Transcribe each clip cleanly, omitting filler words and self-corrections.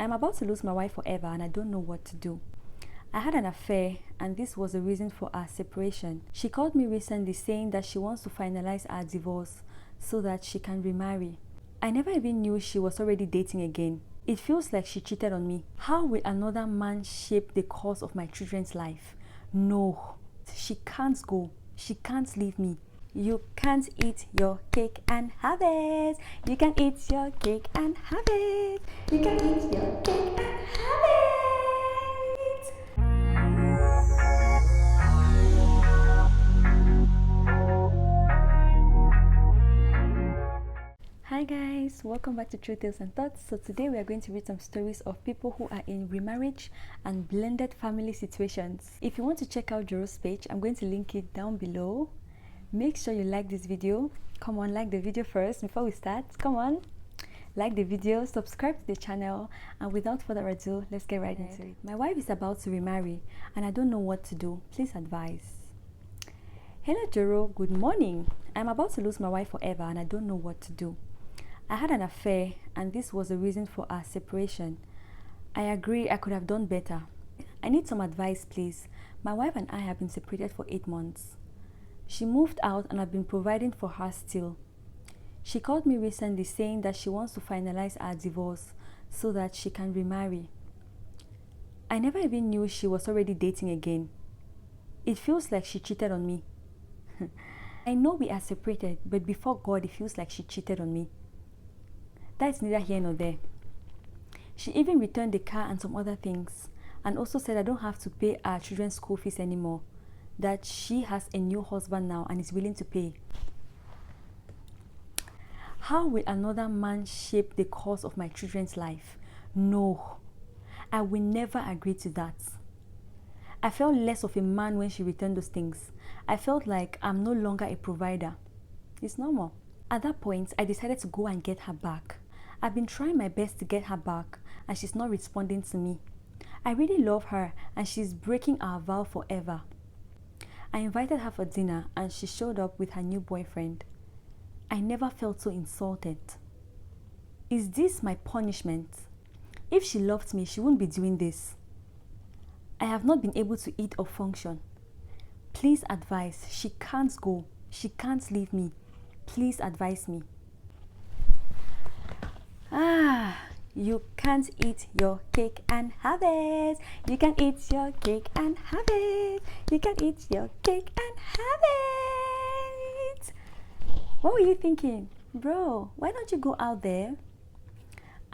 I'm about to lose my wife forever and I don't know what to do. I had an affair and this was the reason for our separation. She called me recently saying that she wants to finalize our divorce so that she can remarry. I never even knew she was already dating again. It feels like she cheated on me. How will another man shape the course of my children's life? No, she can't go. She can't leave me. You can't eat your cake and have it. You can eat your cake and have it. You can eat your cake and have it. Hi guys, welcome back to True Tales and Thoughts. So today we are going to read some stories of people who are in remarriage and blended family situations. If you want to check out Joro's page, I'm going to link it down below. Make sure you like this video. Come on, like the video first before we start. Come on, like the video, subscribe to the channel, and without further ado, let's get right into it. My wife is about to remarry and I don't know what to do. Please advise. Hello Joro, good morning. I'm about to lose my wife forever and I don't know what to do. I had an affair and this was the reason for our separation. I agree I could have done better. I need some advice, please. My wife and I have been separated for 8 months. She moved out and I've been providing for her still. She called me recently saying that she wants to finalize our divorce so that she can remarry. I never even knew she was already dating again. It feels like she cheated on me. I know we are separated, but before God, it feels like she cheated on me. That's neither here nor there. She even returned the car and some other things, and also said I don't have to pay our children's school fees anymore, that she has a new husband now and is willing to pay. How will another man shape the course of my children's life? No, I will never agree to that. I felt less of a man when she returned those things. I felt like I'm no longer a provider. It's normal. At that point, I decided to go and get her back. I've been trying my best to get her back and she's not responding to me. I really love her and she's breaking our vow forever. I invited her for dinner and she showed up with her new boyfriend. I never felt so insulted. Is this my punishment? If she loved me, she wouldn't be doing this. I have not been able to eat or function. Please advise. She can't go. She can't leave me. Please advise me. You can't eat your cake and have it. You can eat your cake and have it. You can eat your cake and have it. What were you thinking? Bro, why don't you go out there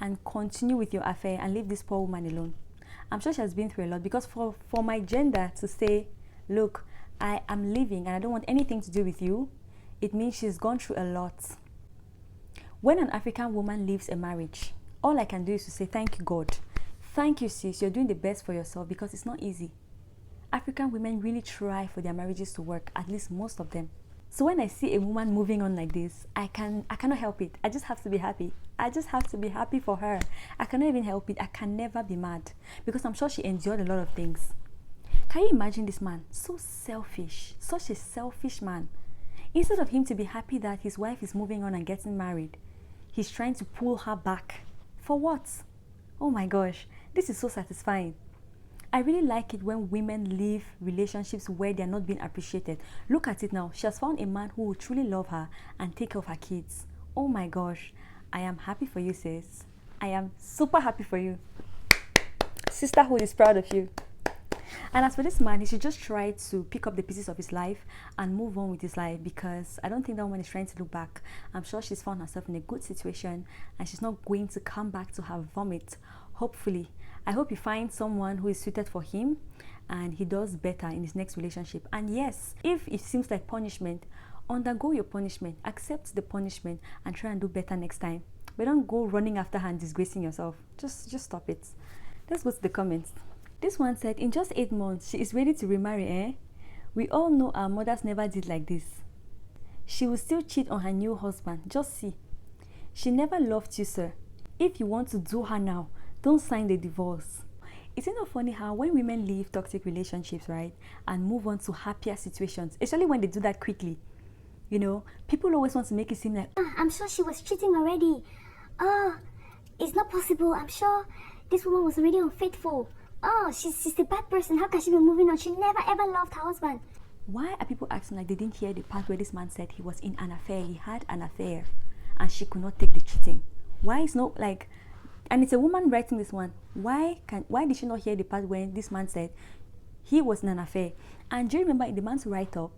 and continue with your affair and leave this poor woman alone? I'm sure she has been through a lot, because for my gender to say, look, I am leaving and I don't want anything to do with you, it means she's gone through a lot. When an African woman leaves a marriage, all I can do is to say, thank you, God. Thank you, sis. You're doing the best for yourself, because it's not easy. African women really try for their marriages to work, at least most of them. So when I see a woman moving on like this, I cannot help it. I just have to be happy. I just have to be happy for her. I cannot even help it. I can never be mad, because I'm sure she endured a lot of things. Can you imagine this man? So selfish. Such a selfish man. Instead of him to be happy that his wife is moving on and getting married, he's trying to pull her back. For what? Oh my gosh, this is so satisfying. I really like it when women leave relationships where they're not being appreciated. Look at it now. She has found a man who will truly love her and take care of her kids. Oh my gosh, I am happy for you, sis. I am super happy for you. Sisterhood is proud of you. And as for this man, he should just try to pick up the pieces of his life and move on with his life, because I don't think that woman is trying to look back. I'm sure she's found herself in a good situation and she's not going to come back to her vomit. Hopefully. I hope he finds someone who is suited for him and he does better in his next relationship. And yes, if it seems like punishment, undergo your punishment. Accept the punishment and try and do better next time. But don't go running after her and disgracing yourself. Just stop it. Let's go to the comments. This one said, in just 8 months, she is ready to remarry, eh? We all know our mothers never did like this. She will still cheat on her new husband. Just see. She never loved you, sir. If you want to do her now, don't sign the divorce. Isn't it funny how when women leave toxic relationships, right, and move on to happier situations, especially when they do that quickly, you know, people always want to make it seem like, I'm sure she was cheating already. It's not possible. I'm sure this woman was already unfaithful. Oh, she's a bad person. How can she be moving on? She never ever loved her husband. Why are people acting like they didn't hear the part where this man said he was in an affair, he had an affair, and she could not take the cheating? Why is not like, and it's a woman writing this one. Why did she not hear the part when this man said he was in an affair? And do you remember in the man's write-up,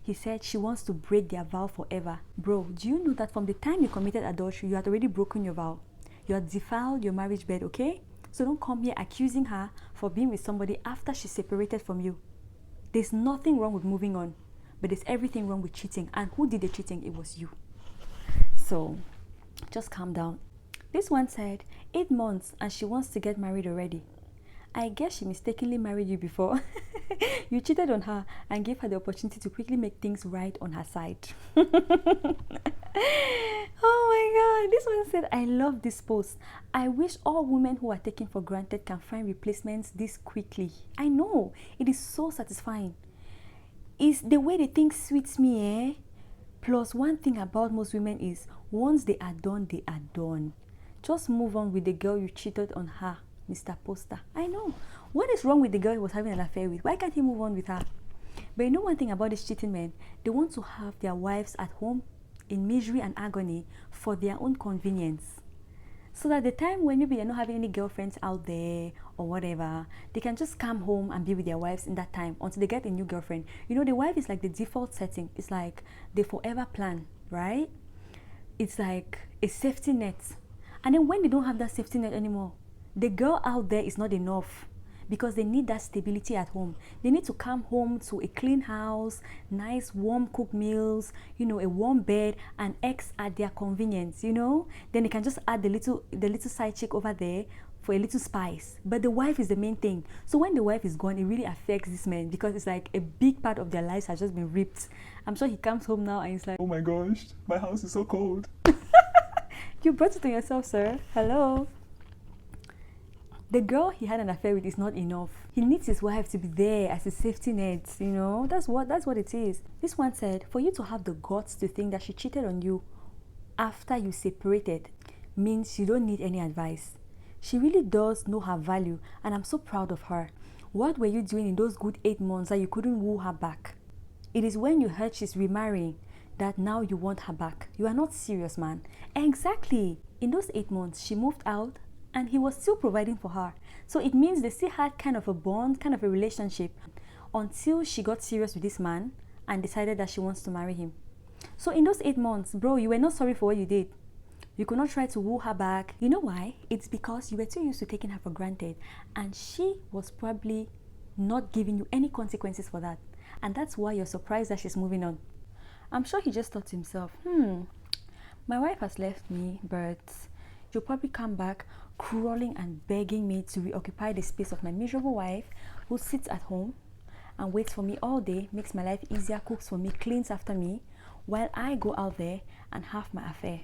he said she wants to break their vow forever. Bro, do you know that from the time you committed adultery, you had already broken your vow? You had defiled your marriage bed, okay? So don't come here accusing her for being with somebody after she separated from you. There's nothing wrong with moving on, but there's everything wrong with cheating. And who did the cheating? It was you. So just calm down. This one said 8 months and she wants to get married already. I guess she mistakenly married you before. You cheated on her and gave her the opportunity to quickly make things right on her side. Oh my God. This one said, I love this post. I wish all women who are taken for granted can find replacements this quickly. I know. It is so satisfying. It's the way they think sweets me, eh? Plus, one thing about most women is once they are done, they are done. Just move on with the girl you cheated on her, Mr. Poster. I know. What is wrong with the girl he was having an affair with? Why can't he move on with her? But you know one thing about these cheating men? They want to have their wives at home in misery and agony for their own convenience. So that the time when maybe they're not having any girlfriends out there or whatever, they can just come home and be with their wives in that time until they get a new girlfriend. You know, the wife is like the default setting. It's like the forever plan, right? It's like a safety net. And then when they don't have that safety net anymore, the girl out there is not enough because they need that stability at home. They need to come home to a clean house, nice warm cooked meals, you know, a warm bed, and eggs at their convenience, you know. Then they can just add the little side chick over there for a little spice. But the wife is the main thing. So when the wife is gone, it really affects this man because it's like a big part of their lives has just been ripped. I'm sure he comes home now and he's like, oh my gosh, my house is so cold. You brought it on yourself, sir. Hello. The girl he had an affair with is not enough. He needs his wife to be there as a safety net, you know. That's what it is. This one said, for you to have the guts to think that she cheated on you after you separated means you don't need any advice. She really does know her value and I'm so proud of her. What were you doing in those good 8 months that you couldn't woo her back? It is when you heard she's remarrying that now you want her back. You are not serious, man. Exactly. In those 8 months, she moved out and he was still providing for her. So it means they still had kind of a bond, kind of a relationship until she got serious with this man and decided that she wants to marry him. So in those 8 months, bro, you were not sorry for what you did. You could not try to woo her back. You know why? It's because you were too used to taking her for granted and she was probably not giving you any consequences for that. And that's why you're surprised that she's moving on. I'm sure he just thought to himself, my wife has left me, but you'll probably come back crawling and begging me to reoccupy the space of my miserable wife who sits at home and waits for me all day, makes my life easier, cooks for me, cleans after me, while I go out there and have my affair.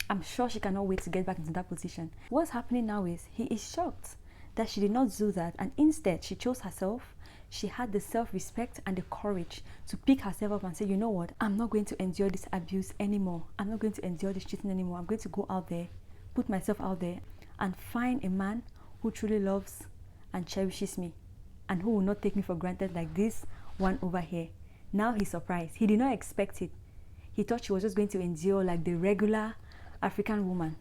I'm sure she cannot wait to get back into that position. What's happening now is he is shocked that she did not do that and instead she chose herself. She had the self-respect and the courage to pick herself up and say, you know what, I'm not going to endure this abuse anymore. I'm not going to endure this cheating anymore. I'm going to go out there, put myself out there and find a man who truly loves and cherishes me and who will not take me for granted like this one over here. Now he's surprised. He did not expect it. He thought she was just going to endure like the regular African woman.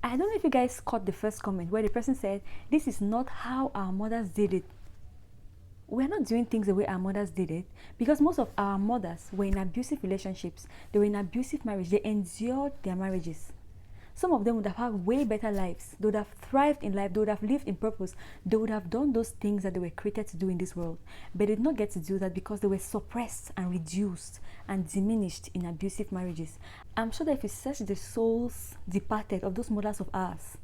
I don't know if you guys caught the first comment where the person said, this is not how our mothers did it. We're not doing things the way our mothers did it because most of our mothers were in abusive relationships. They were in abusive marriage. They endured their marriages. Some of them would have had way better lives. They would have thrived in life. They would have lived in purpose. They would have done those things that they were created to do in this world. But they did not get to do that because they were suppressed and reduced and diminished in abusive marriages. I'm sure that if you search the souls departed of those mothers of ours,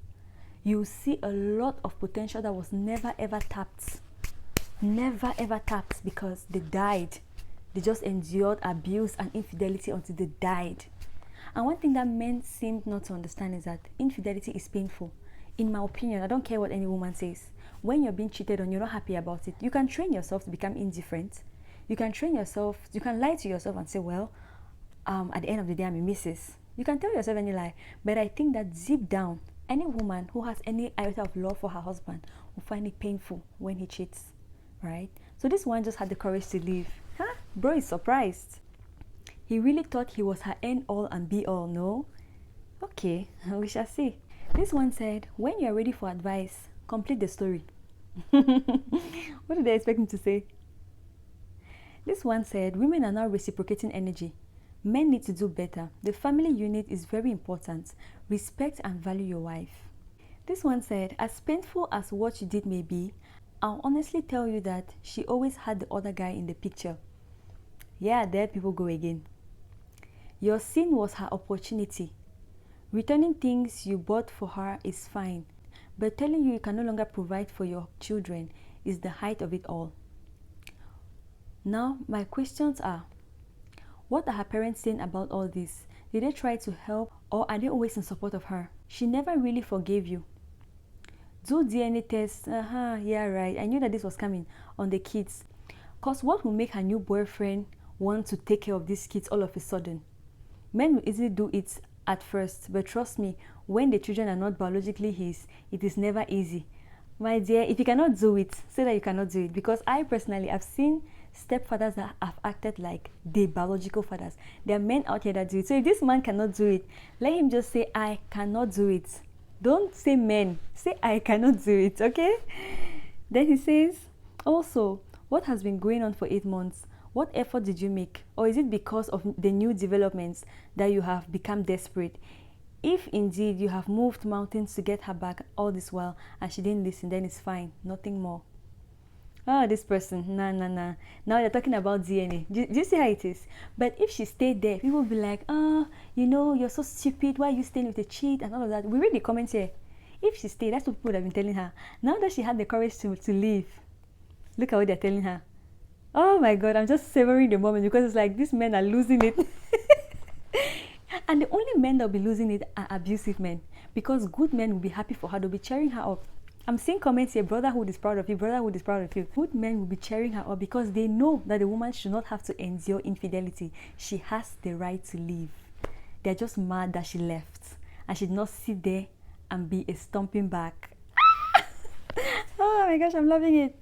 you will see a lot of potential that was never ever tapped. Never ever tapped because they died. They just endured abuse and infidelity until they died. And one thing that men seem not to understand is that infidelity is painful. In my opinion, I don't care what any woman says. When you're being cheated on, you're not happy about it. You can train yourself to become indifferent. You can train yourself, you can lie to yourself and say, well, at the end of the day, I'm a missus. You can tell yourself any lie. But I think that deep down, Any woman who has any iota of love for her husband will find it painful when he cheats, right? So this one just had the courage to leave. Huh? Bro is surprised. He really thought he was her end all and be all, no? Okay, we shall see. This one said, when you are ready for advice, complete the story. What did I expect him to say? This one said, women are now reciprocating energy. Men need to do better. The family unit is very important. Respect and value your wife. This one said, as painful as what you did may be, I'll honestly tell you that she always had the other guy in the picture. Yeah, there people go again. Your sin was her opportunity. Returning things you bought for her is fine, but telling you can no longer provide for your children is the height of it all. Now, my questions are, what are her parents saying about all this? Did they try to help, or are they always in support of her? She never really forgave you. Do DNA tests. Yeah, right. I knew that this was coming on the kids. Because what will make her new boyfriend want to take care of these kids all of a sudden? Men will easily do it at first, but trust me, when the children are not biologically his, it is never easy. My dear, if you cannot do it, say that you cannot do it. Because I personally have seen stepfathers that have acted like the biological fathers. There are men out here that do it. So if this man cannot do it, let him just say, I cannot do it. Don't say men. Say, I cannot do it, okay? Then he says, also, what has been going on for 8 months? What effort did you make? Or is it because of the new developments that you have become desperate? If indeed you have moved mountains to get her back all this while and she didn't listen, then it's fine. Nothing more. Oh, this person. Nah. Now they're talking about DNA. Do you see how it is? But if she stayed there, people will be like, you're so stupid. Why are you staying with a cheat and all of that? We read the comments here. If she stayed, that's what people would have been telling her. Now that she had the courage to leave, look at what they're telling her. Oh my God, I'm just savoring the moment because it's like these men are losing it. And the only men that will be losing it are abusive men, because good men will be happy for her. They'll be cheering her up. I'm seeing comments here, brotherhood is proud of you, brotherhood is proud of you. Good men will be cheering her up because they know that the woman should not have to endure infidelity. She has the right to leave. They're just mad that she left and she did not sit there and be a stomping back. Oh my gosh, I'm loving it.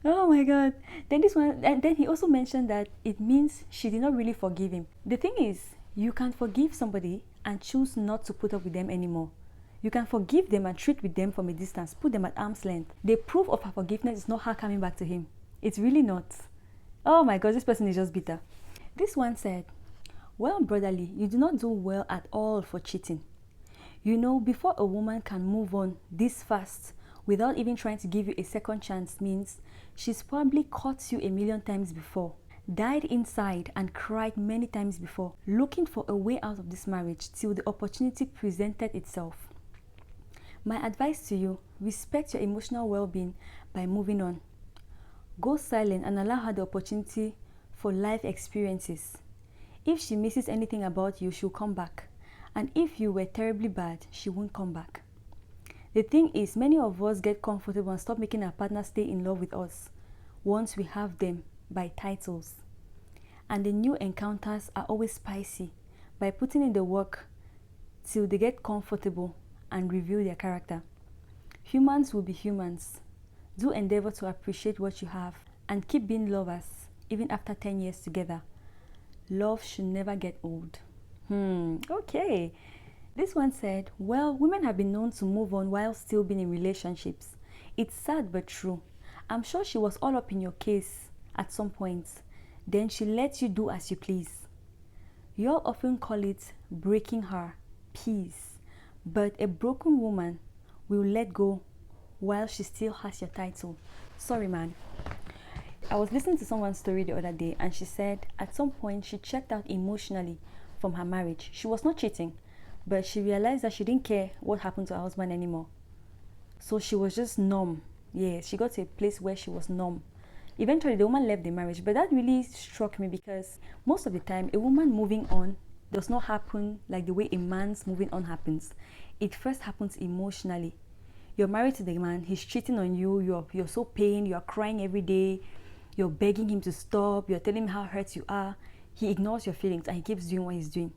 Oh my God. Then this one, and then he also mentioned that it means she did not really forgive him. The thing is, you can forgive somebody and choose not to put up with them anymore. You can forgive them and treat with them from a distance, put them at arm's length. The proof of her forgiveness is not her coming back to him. It's really not. Oh my God, this person is just bitter. This one said, well, brotherly, you do not do well at all for cheating. You know, before a woman can move on this fast without even trying to give you a second chance means she's probably caught you a million times before, died inside and cried many times before, looking for a way out of this marriage till the opportunity presented itself. My advice to you, respect your emotional well-being by moving on. Go silent and allow her the opportunity for life experiences. If she misses anything about you, she'll come back. And if you were terribly bad, she won't come back. The thing is, many of us get comfortable and stop making our partner stay in love with us once we have them by titles. And the new encounters are always spicy by putting in the work till they get comfortable and reveal their character. Humans will be humans. Do endeavor to appreciate what you have and keep being lovers even after 10 years together. Love should never get old. Okay. This one said, well, women have been known to move on while still being in relationships. It's sad but true. I'm sure she was all up in your case at some point. Then she lets you do as you please. You all often call it breaking her peace. But a broken woman will let go while she still has your title. Sorry, man. I was listening to someone's story the other day and she said at some point she checked out emotionally from her marriage. She was not cheating, but she realized that she didn't care what happened to her husband anymore. So she was just numb. Yeah, she got to a place where she was numb. Eventually, the woman left the marriage, but that really struck me because most of the time, a woman moving on does not happen like the way a man's moving on happens. It first happens emotionally. You're married to the man, he's cheating on you, you're so pained, you're crying every day, you're begging him to stop, you're telling him how hurt you are. He ignores your feelings and he keeps doing what he's doing.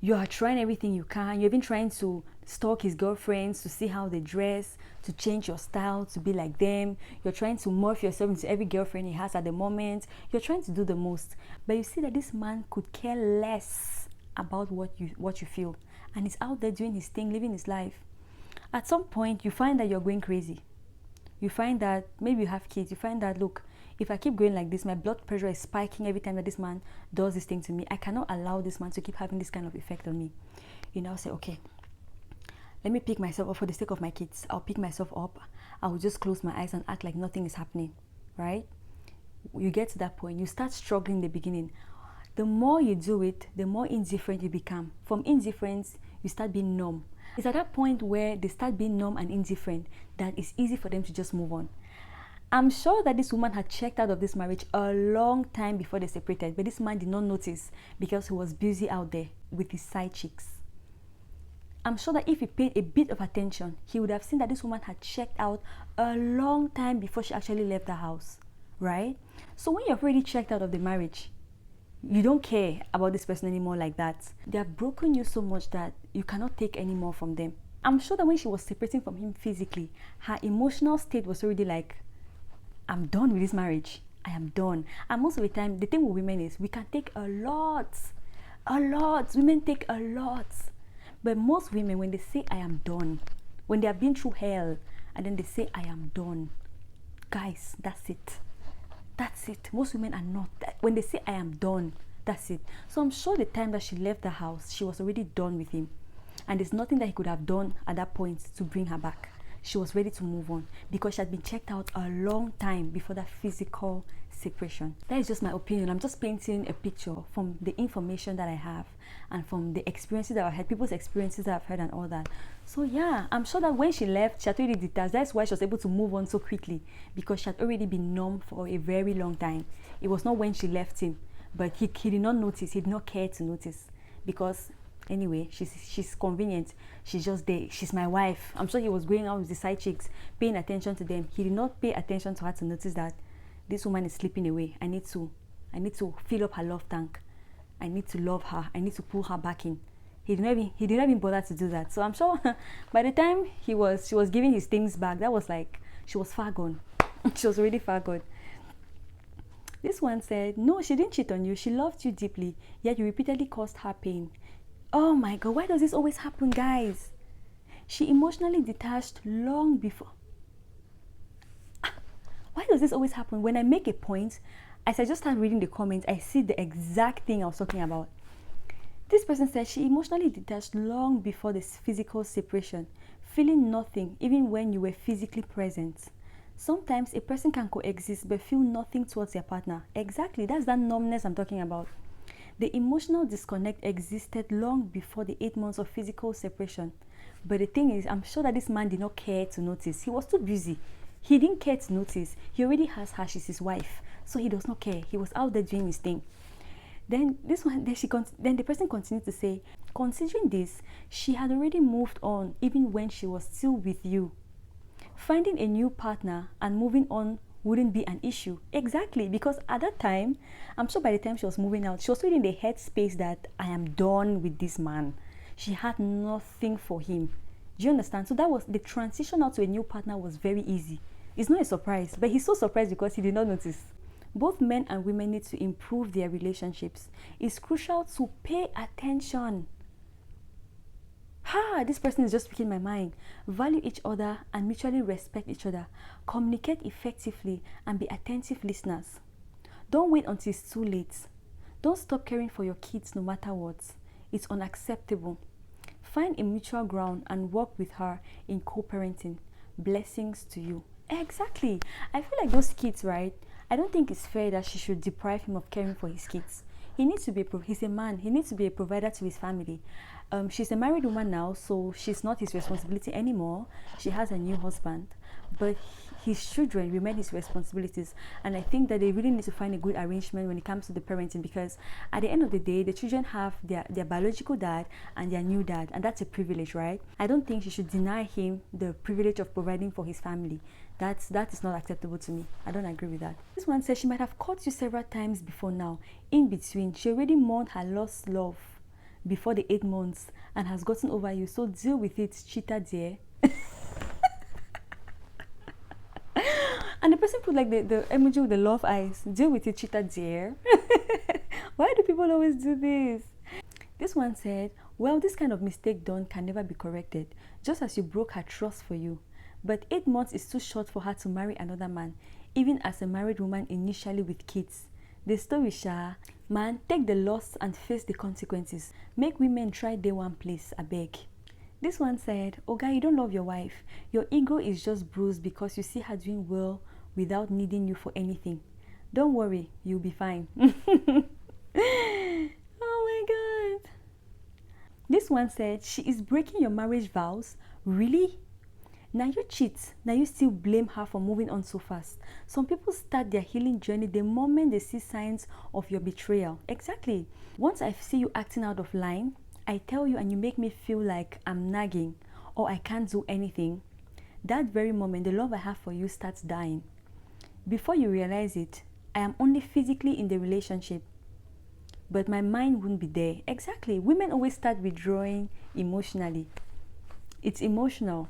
You are trying everything you can. You're even trying to stalk his girlfriends to see how they dress, to change your style, to be like them. You're trying to morph yourself into every girlfriend he has at the moment. You're trying to do the most. But you see that this man could care less about what you feel. And he's out there doing his thing, living his life. At some point, you find that you're going crazy. You find that maybe you have kids. You find that, look, if I keep going like this, my blood pressure is spiking every time that this man does this thing to me. I cannot allow this man to keep having this kind of effect on me. You now say, okay, let me pick myself up for the sake of my kids. I'll pick myself up. I'll just close my eyes and act like nothing is happening, right? You get to that point. You start struggling in the beginning. The more you do it, the more indifferent you become. From indifference, you start being numb. It's at that point where they start being numb and indifferent that it's easy for them to just move on. I'm sure that this woman had checked out of this marriage a long time before they separated, but this man did not notice because he was busy out there with his side chicks. I'm sure that if he paid a bit of attention, he would have seen that this woman had checked out a long time before she actually left the house, right? So when you've already checked out of the marriage, you don't care about this person anymore like that. They have broken you so much that you cannot take any more from them. I'm sure that when she was separating from him physically, her emotional state was already like, I'm done with this marriage. I am done. And most of the time, the thing with women is we can take a lot. Women take a lot. But most women, when they say I am done, when they have been through hell, and then they say I am done, guys, that's it. That's it. Most women are not. When they say I am done, that's it. So I'm sure the time that she left the house, she was already done with him. And there's nothing that he could have done at that point to bring her back. She was ready to move on because she had been checked out a long time before that physical separation. That is just my opinion. I'm just painting a picture from the information that I have and from the experiences that I've had, people's experiences that I've heard and all that. So yeah, I'm sure that when she left, she had already detached. That's why she was able to move on so quickly, because she had already been numb for a very long time. It was not when she left him, but he did not notice. He did not care to notice because anyway, she's convenient. She's just there. She's my wife. I'm sure he was going out with the side chicks, paying attention to them. He did not pay attention to her to notice that this woman is slipping away. I need to fill up her love tank. I need to love her. I need to pull her back in. He did not even bother to do that. So I'm sure by the time she was giving his things back, that was like she was far gone. She was already far gone. This one said, no, she didn't cheat on you. She loved you deeply, yet you repeatedly caused her pain. Oh my God, why does this always happen, guys? She emotionally detached long before. Why does this always happen? When I make a point, as I just start reading the comments, I see the exact thing I was talking about. This person said she emotionally detached long before this physical separation, feeling nothing even when you were physically present. Sometimes a person can coexist but feel nothing towards their partner. Exactly, that's that numbness I'm talking about. The emotional disconnect existed long before the 8 months of physical separation. But the thing is, I'm sure that this man did not care to notice. He was too busy. He didn't care to notice. He already has her. She's his wife. So he does not care. He was out there doing his thing. Then the person continued to say, considering this, she had already moved on even when she was still with you. Finding a new partner and moving on wouldn't be an issue. Exactly, because at that time, I'm sure by the time she was moving out, she was already in the headspace that I am done with this man. She had nothing for him. Do you understand? So that was the transition out to a new partner was very easy. It's not a surprise, but he's so surprised because he did not notice. Both men and women need to improve their relationships. It's crucial to pay attention. This person is just speaking my mind. Value each other and mutually respect each other. Communicate effectively and be attentive listeners. Don't wait until it's too late. Don't stop caring for your kids no matter what. It's unacceptable. Find a mutual ground and work with her in co-parenting. Blessings to you. Exactly. I feel like those kids, right? I don't think it's fair that she should deprive him of caring for his kids. He needs to be he's a man. He needs to be a provider to his family. She's a married woman now, so she's not his responsibility anymore. She has a new husband, but his children remain his responsibilities. And I think that they really need to find a good arrangement when it comes to the parenting, because at the end of the day, the children have their biological dad and their new dad, and that's a privilege, right? I don't think she should deny him the privilege of providing for his family. That is not acceptable to me. I don't agree with that. This one says she might have caught you several times before now. In between, she already mourned her lost love. before the 8 months and has gotten over you. So deal with it, cheater dear. And the person put like the emoji with the love eyes. Deal with it, cheater dear. Why do people always do this? This one said, well, this kind of mistake done can never be corrected, just as you broke her trust for you. But 8 months is too short for her to marry another man, even as a married woman initially with kids. The story, sha, man, take the loss and face the consequences. Make women try day one place, I beg. This one said, Oga, you don't love your wife. Your ego is just bruised because you see her doing well without needing you for anything. Don't worry, you'll be fine. Oh my God. This one said, she is breaking your marriage vows. Really? Now you cheat. Now you still blame her for moving on so fast. Some people start their healing journey the moment they see signs of your betrayal. Exactly. Once I see you acting out of line, I tell you and you make me feel like I'm nagging or I can't do anything. That very moment, the love I have for you starts dying. Before you realize it, I am only physically in the relationship, but my mind won't be there. Exactly. Women always start withdrawing emotionally. It's emotional.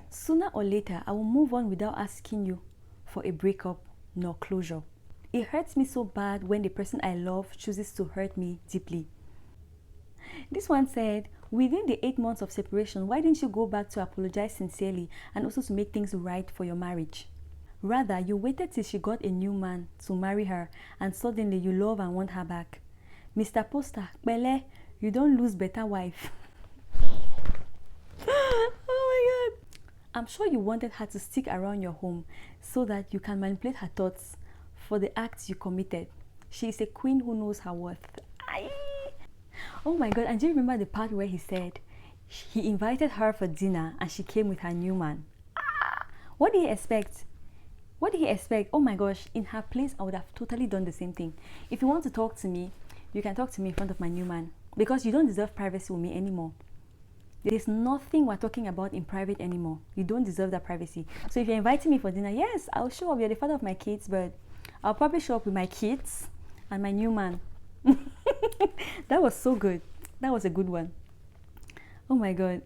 Sooner or later, I will move on without asking you for a breakup nor closure. It hurts me so bad when the person I love chooses to hurt me deeply. This one said, within the 8 months of separation, why didn't you go back to apologize sincerely and also to make things right for your marriage? Rather, you waited till she got a new man to marry her and suddenly you love and want her back. Mr. Poster, Bele, you don't lose better wife. Oh my God. I'm sure you wanted her to stick around your home so that you can manipulate her thoughts for the acts you committed. She is a queen who knows her worth. Aye. Oh my God, and do you remember the part where he said he invited her for dinner and she came with her new man? What did he expect? What did he expect? Oh my gosh, in her place, I would have totally done the same thing. If you want to talk to me, you can talk to me in front of my new man because you don't deserve privacy with me anymore. There's nothing we're talking about in private anymore. You don't deserve that privacy. So if you're inviting me for dinner, yes, I'll show up. You're the father of my kids, but I'll probably show up with my kids and my new man. That was so good. That was a good one. Oh my God.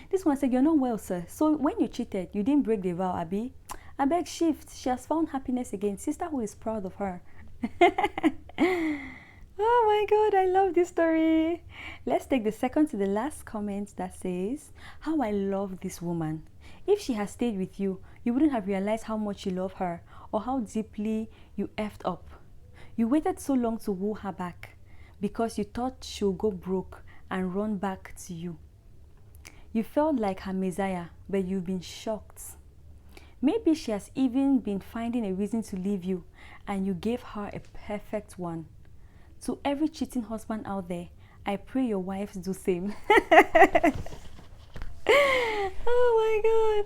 This one said, you're not well, sir. So when you cheated, you didn't break the vow, Abby. I beg shift. She has found happiness again. Sisterhood is proud of her. Oh my God, I love this story. Let's take the second to the last comment that says, how I love this woman. If she had stayed with you, you wouldn't have realized how much you love her or how deeply you effed up. You waited so long to woo her back because you thought she would go broke and run back to you. You felt like her messiah, but you've been shocked. Maybe she has even been finding a reason to leave you and you gave her a perfect one. To every cheating husband out there, I pray your wives do same. Oh my God.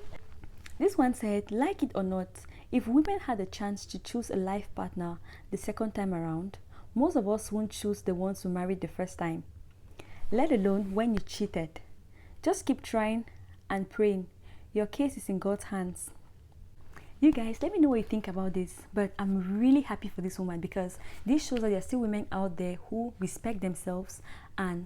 This one said, like it or not, if women had a chance to choose a life partner the second time around, most of us won't choose the ones who married the first time, let alone when you cheated. Just keep trying and praying. Your case is in God's hands. You guys, let me know what you think about this, but I'm really happy for this woman because this shows that there are still women out there who respect themselves and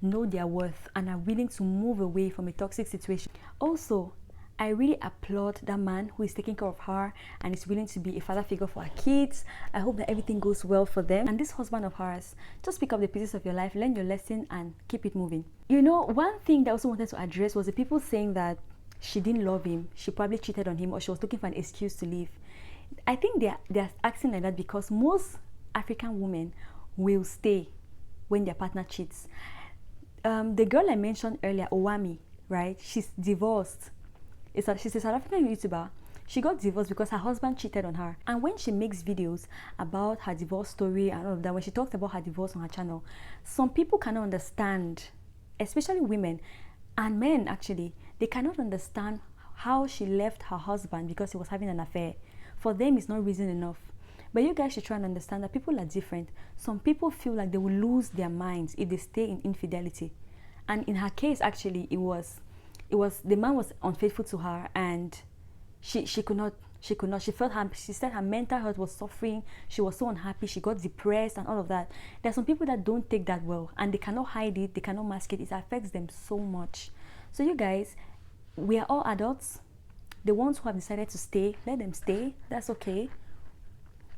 know their worth and are willing to move away from a toxic situation. Also, I really applaud that man who is taking care of her and is willing to be a father figure for her kids. I hope that everything goes well for them. And this husband of hers, just pick up the pieces of your life, learn your lesson and keep it moving. You know, one thing that I also wanted to address was the people saying that she didn't love him, she probably cheated on him, or she was looking for an excuse to leave. I think they're acting like that because most African women will stay when their partner cheats. The girl I mentioned earlier, Owami, right? She's divorced. She's a South African YouTuber. She got divorced because her husband cheated on her. And when she makes videos about her divorce story and all of that, when she talks about her divorce on her channel, some people cannot understand, especially women and men actually, they cannot understand how she left her husband because he was having an affair. For them, it's not reason enough. But you guys should try and understand that people are different. Some people feel like they will lose their minds if they stay in infidelity. And in her case, actually, it was the man was unfaithful to her and she could not She could not. She felt her. She said her mental health was suffering. She was so unhappy. She got depressed and all of that. There are some people that don't take that well, and they cannot hide it. They cannot mask it. It affects them so much. So you guys, we are all adults. The ones who have decided to stay, let them stay. That's okay.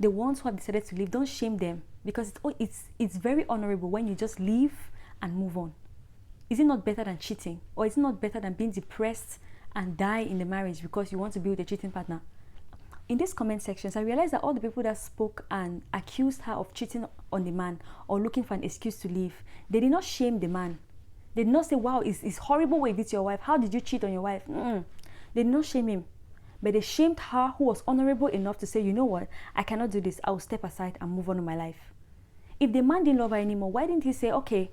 The ones who have decided to leave, don't shame them, because it's very honorable when you just leave and move on. Is it not better than cheating? Or is it not better than being depressed and die in the marriage because you want to be with a cheating partner? In these comment sections, I realized that all the people that spoke and accused her of cheating on the man or looking for an excuse to leave, they did not shame the man. They did not say, wow, it's horrible what you did to your wife. How did you cheat on your wife? They did not shame him. But they shamed her, who was honorable enough to say, you know what, I cannot do this. I will step aside and move on with my life. If the man didn't love her anymore, why didn't he say, okay,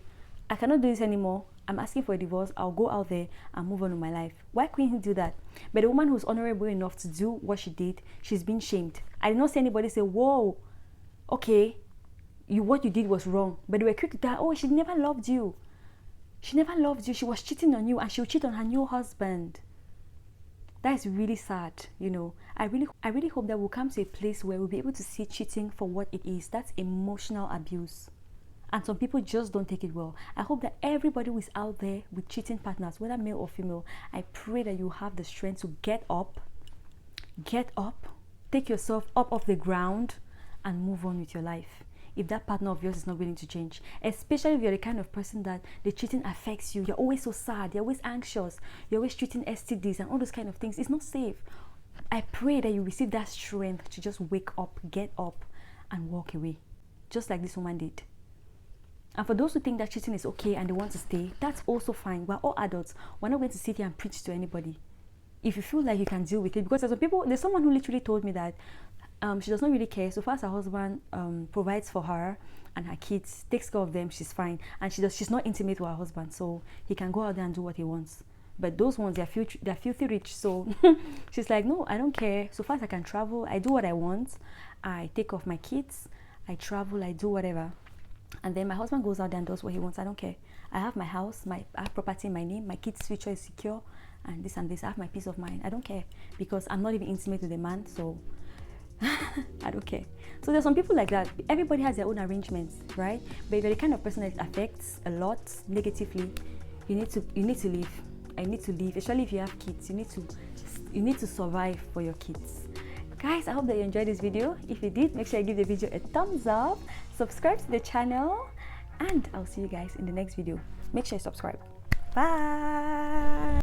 I cannot do this anymore. I'm asking for a divorce. I'll go out there and move on with my life. Why couldn't he do that? But the woman who's honorable enough to do what she did, she's been shamed. I did not see anybody say, whoa, okay, what you did was wrong. But they were quick to tell, oh, she never loved you. She never loved you. She was cheating on you, and she'll cheat on her new husband. That is really sad, you know. I really hope that we'll come to a place where we'll be able to see cheating for what it is. That's emotional abuse. And some people just don't take it well. I hope that everybody who is out there with cheating partners, whether male or female, I pray that you have the strength to get up, take yourself up off the ground and move on with your life. If that partner of yours is not willing to change, especially if you're the kind of person that the cheating affects you, you're always so sad, you're always anxious, you're always treating STDs and all those kind of things, it's not safe. I pray that you receive that strength to just wake up, get up and walk away, just like this woman did. And for those who think that cheating is okay and they want to stay, that's also fine. We're all adults. We're not going to sit here and preach to anybody. If you feel like you can deal with it, because there's someone who literally told me that she does not really care. So far as her husband provides for her and her kids, takes care of them, she's fine. And she's not intimate with her husband, so he can go out there and do what he wants. But those ones, they're filthy rich. So she's like, no, I don't care. So far as I can travel, I do what I want. I take care of my kids. I travel. I do whatever. And then my husband goes out there and does what he wants. I don't care. I have my house. I have property in my name. My kids' future is secure. And this and this. I have my peace of mind. I don't care, because I'm not even intimate with a man. So I don't care. So there's some people like that. Everybody has their own arrangements, right? But if you're the kind of person that it affects a lot negatively, you need to leave. I need to leave, especially if you have kids. You need to survive for your kids. Guys, I hope that you enjoyed this video. If you did, make sure you give the video a thumbs up, subscribe to the channel, and I'll see you guys in the next video. Make sure you subscribe. Bye.